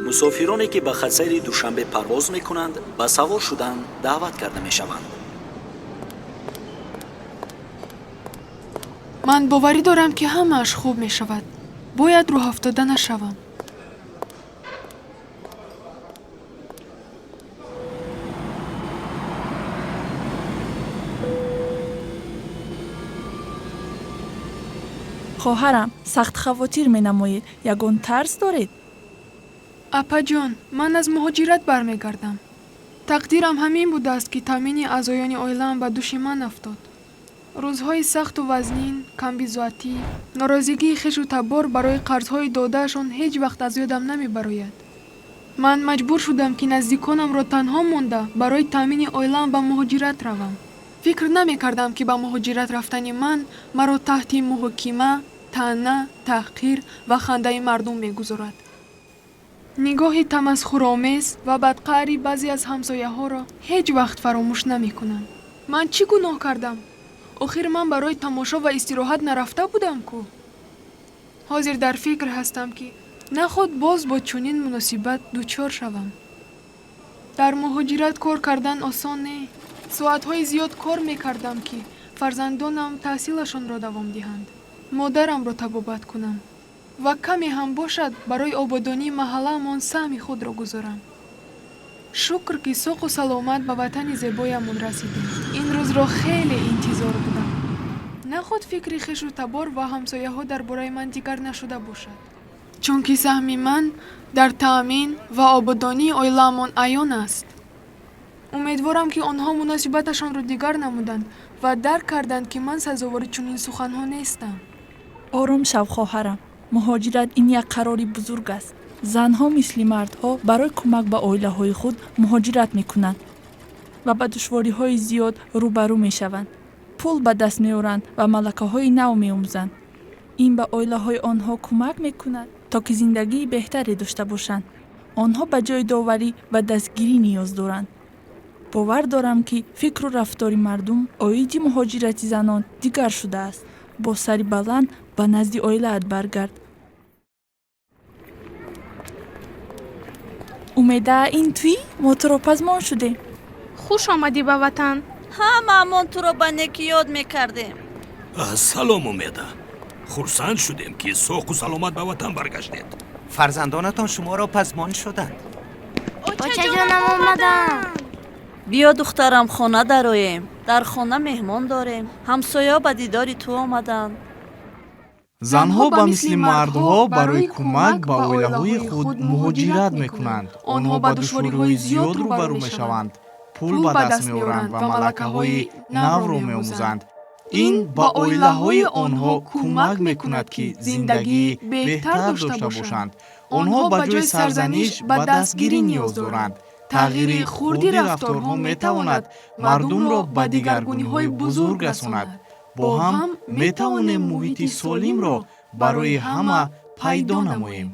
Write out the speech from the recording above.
мусофироне ки ба хатсайри душанбе парвоз мекунанд ба савор шудан даъват карда мешаванд. ман боварӣ дорам ки ҳамааш хуб мешавад. бояд роҳафтода нашавам. хоҳарам, сахт хавотир менамоед. ягон тарс доред? апаҷон, ман аз муҳоҷират бармегардам. тақдирам ҳамин будааст ки таъмини аъзоёни оилаам ба души ман афтод. рӯзҳои сахту вазнин, камбизоатӣ, норозигии хешу табор барои қарзҳои додаашон ҳеҷ вақт аз ёдам намебарояд. ман маҷбур шудам ки наздиконамро танҳо монда барои таъмини оилаам ба муҳоҷират равам. фикр намекардам ки ба муҳоҷират рафтани ман маро таҳти муҳокима, таъна, таҳқир ва хандаи мардум мегузорад. нигоҳи тамасхуромез ва бадқаъри баъзе аз ҳамсояҳоро ҳеҷ вақт фаромӯш намекунам. ман чӣ гуноҳ кардам? охир ман барои тамошо ва истироҳат нарафта будам кӯ? ҳозир дар фикр ҳастам ки наход боз бо чунин муносибат дучор шавам. дар муҳоҷират кор кардан осон не. соатҳои зиёд кор мекардам ки фарзандонам таҳсилашонро давом диҳанд, модарамро табобат кунам ва каме ҳам бошад барои ободонии маҳалламон саҳми худро гузорам. шукр ки соғу саломат ба ватани зебоямон расидем. ин рӯзро хеле интизор будам. наход фикри хешу табор ва ҳамсояҳо дар бораи ман дигар нашуда бошад, чунки саҳми ман дар таъмин ва ободонии оилаамон аён аст. умедворам ки онҳо муносибаташонро дигар намуданд ва дарк карданд ки ман сазовори чунин суханҳо нестам. ором шав, хоҳарам. муҳоҷират ин як қарори бузург аст. занҳо мисли мардҳо барои кӯмак ба оилаҳои худ муҳоҷират мекунанд ва ба душвориҳои зиёд рӯбарӯ мешаванд. пул ба даст меоранд ва малакаҳои нав меомӯзанд. ин ба оилаҳои онҳо кӯмак мекунад то ки зиндагии беҳтаре дошта бошанд. онҳо ба ҷои доварӣ ба дастгирӣ ниёз доранд. бовар дорам ки фикру рафтори мардум оиди муҳоҷирати занон дигар шудааст. бо сари баланд ба назди оилаат баргард. умеда ин туӣ? мо туро пазмон шудем. хуш омадӣ ба ватан. ҳамаамон туро ба некӣ ёд мекардем. салом Умеда. хурсанд шудем ки соҳу саломат ба ватан баргаштед. фарзандонатон шуморо пазмон шуданд. очаҷонам омаданд. биё духтарам, хона дароем. дар хона меҳмон дорем. ҳамсоя ба дидори ту омаданд. занҳо ба мисли мардҳо барои кӯмак ба оилаҳои худ муҳоҷират мекунанд. онҳо ба душвориҳои зиёд рӯбарӯ мешаванд, пул ба даст меоранд ва малакаҳои навро меомӯзанд. ин ба оилаҳои онҳо кӯмак мекунад ки зиндагии беҳтар дошта бошанд. онҳо ба ҷои сарзаниш ба дастгирӣ ниёз доранд. тағйири хурди рафторҳо метавонад мардумро ба дигаргуниҳои бузург расонад. бо ҳам метавонем муҳити солимро барои ҳама пайдо намоем.